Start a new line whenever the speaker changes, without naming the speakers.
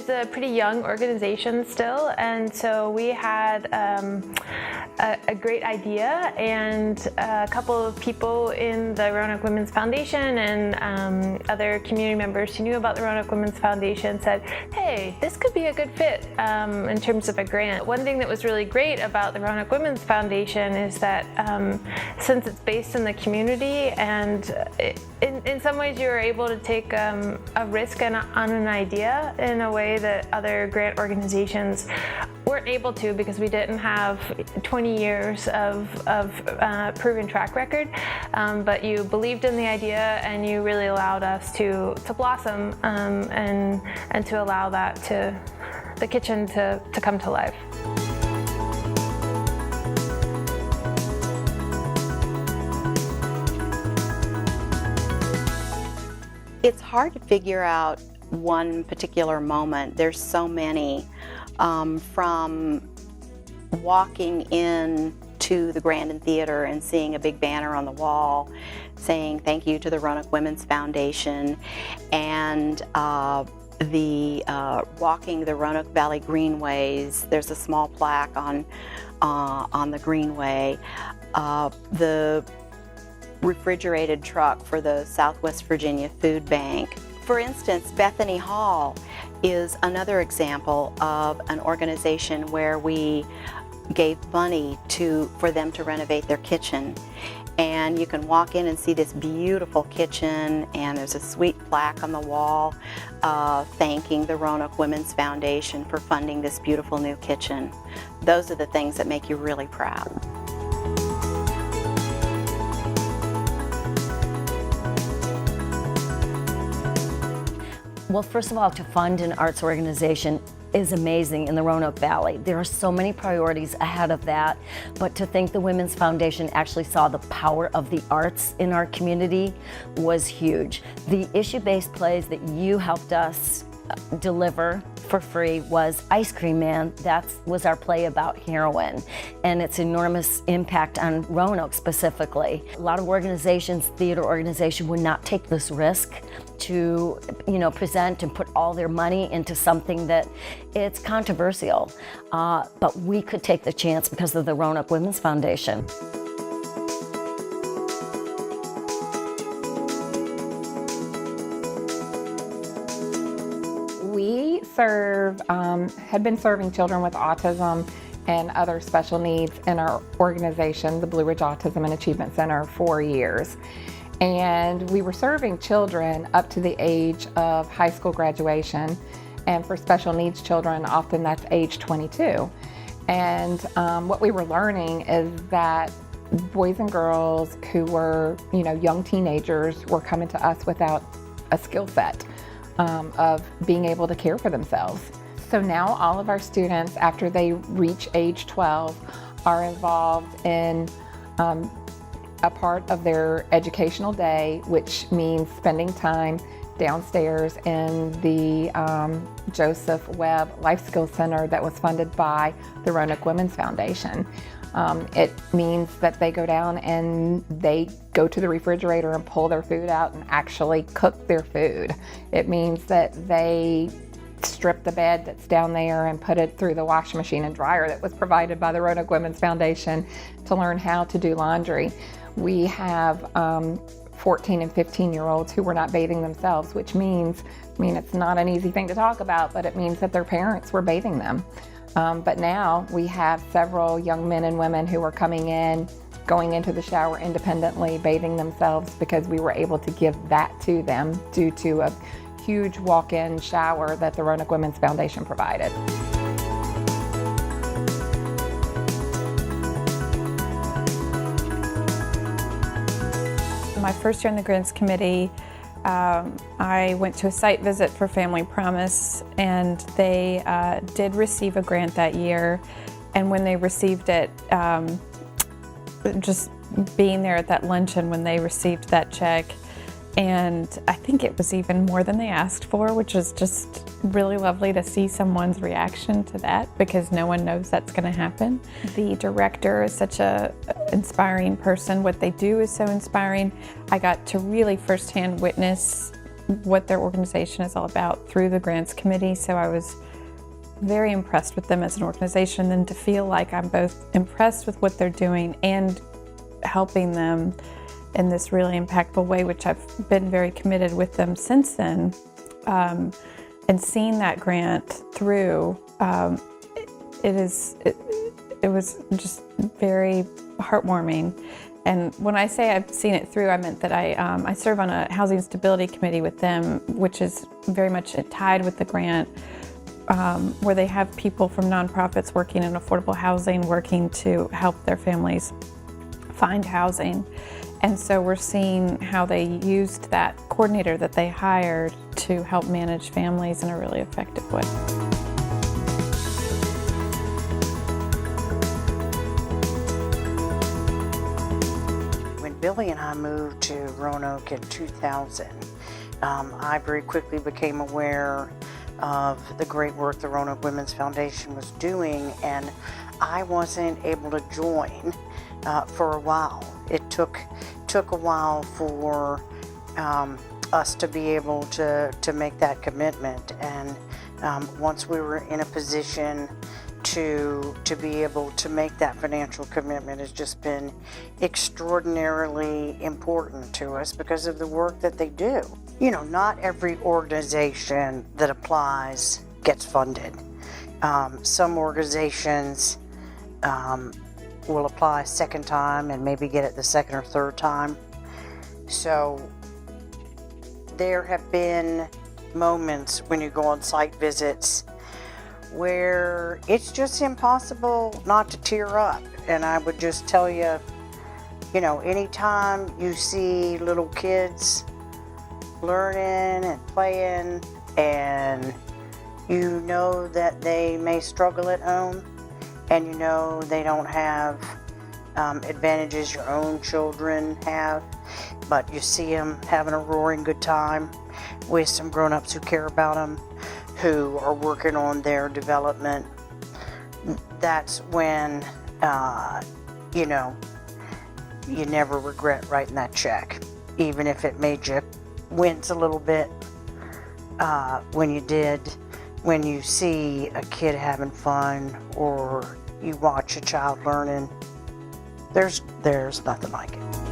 is a pretty young organization still, and so we had a great idea, and a couple of people in the Roanoke Women's Foundation and other community members who knew about the Roanoke Women's Foundation said, hey, this could be a good fit in terms of a grant. One thing that was really great about the Roanoke Women's Foundation is that since it's based in the community, and in some ways you were able to take a risk on an idea in a way that other grant organizations weren't able to, because we didn't have 20 years of proven track record, but you believed in the idea and you really allowed us to blossom and to allow that the kitchen to come to life.
It's hard to figure out one particular moment. There's so many, from walking in to the Grandin Theater and seeing a big banner on the wall saying thank you to the Roanoke Women's Foundation, and walking the Roanoke Valley Greenways. There's a small plaque on the Greenway. The refrigerated truck for the Southwest Virginia Food Bank. For instance, Bethany Hall is another example of an organization where we gave money for them to renovate their kitchen. And you can walk in and see this beautiful kitchen, and there's a sweet plaque on the wall thanking the Roanoke Women's Foundation for funding this beautiful new kitchen. Those are the things that make you really proud.
Well, first of all, to fund an arts organization is amazing in the Roanoke Valley. There are so many priorities ahead of that, but to think the Women's Foundation actually saw the power of the arts in our community was huge. The issue-based plays that you helped us deliver for free was Ice Cream Man. That was our play about heroin and its enormous impact on Roanoke specifically. A lot of organizations, theater organizations, would not take this risk to, present and put all their money into something that it's controversial. But we could take the chance because of the Roanoke Women's Foundation.
We had been serving children with autism and other special needs in our organization, the Blue Ridge Autism and Achievement Center, for years. And we were serving children up to the age of high school graduation. And for special needs children, often that's age 22. And what we were learning is that boys and girls who were, young teenagers were coming to us without a skill set of being able to care for themselves. So now all of our students, after they reach age 12, are involved in a part of their educational day, which means spending time downstairs in the Joseph Webb Life Skills Center that was funded by the Roanoke Women's Foundation. It means that they go down and they go to the refrigerator and pull their food out and actually cook their food. It means that they strip the bed that's down there and put it through the washing machine and dryer that was provided by the Roanoke Women's Foundation to learn how to do laundry. We have 14 and 15-year-olds who were not bathing themselves, which means, it's not an easy thing to talk about, but it means that their parents were bathing them. But now we have several young men and women who are coming in, going into the shower independently, bathing themselves, because we were able to give that to them due to a huge walk-in shower that the Roanoke Women's Foundation provided.
My first year on the Grants Committee, I went to a site visit for Family Promise, and they did receive a grant that year. And when they received it, just being there at that luncheon when they received that check, and I think it was even more than they asked for, which is just really lovely to see someone's reaction to that, because no one knows that's going to happen. The director is such an inspiring person. What they do is so inspiring. I got to really firsthand witness what their organization is all about through the grants committee. So I was very impressed with them as an organization, and to feel like I'm both impressed with what they're doing and helping them in this really impactful way, which I've been very committed with them since then. And seeing that grant through, it was just very heartwarming. And when I say I've seen it through, I meant that I serve on a housing stability committee with them, which is very much tied with the grant, where they have people from nonprofits working in affordable housing, working to help their families find housing. And so we're seeing how they used that coordinator that they hired to help manage families in a really effective way.
Billy and I moved to Roanoke in 2000. I very quickly became aware of the great work the Roanoke Women's Foundation was doing, and I wasn't able to join for a while. It took a while for us to be able to make that commitment, and once we were in a position to be able to make that financial commitment has just been extraordinarily important to us because of the work that they do. You know, not every organization that applies gets funded. Some organizations will apply a second time and maybe get it the second or third time. So there have been moments when you go on site visits where it's just impossible not to tear up. And I would just tell you, you know, anytime you see little kids learning and playing, and you know that they may struggle at home, and you know they don't have advantages your own children have, but you see them having a roaring good time with some grown-ups who care about them, who are working on their development, that's when, you know, you never regret writing that check, even if it made you wince a little bit when you did, when you see a kid having fun or you watch a child learning. There's nothing like it.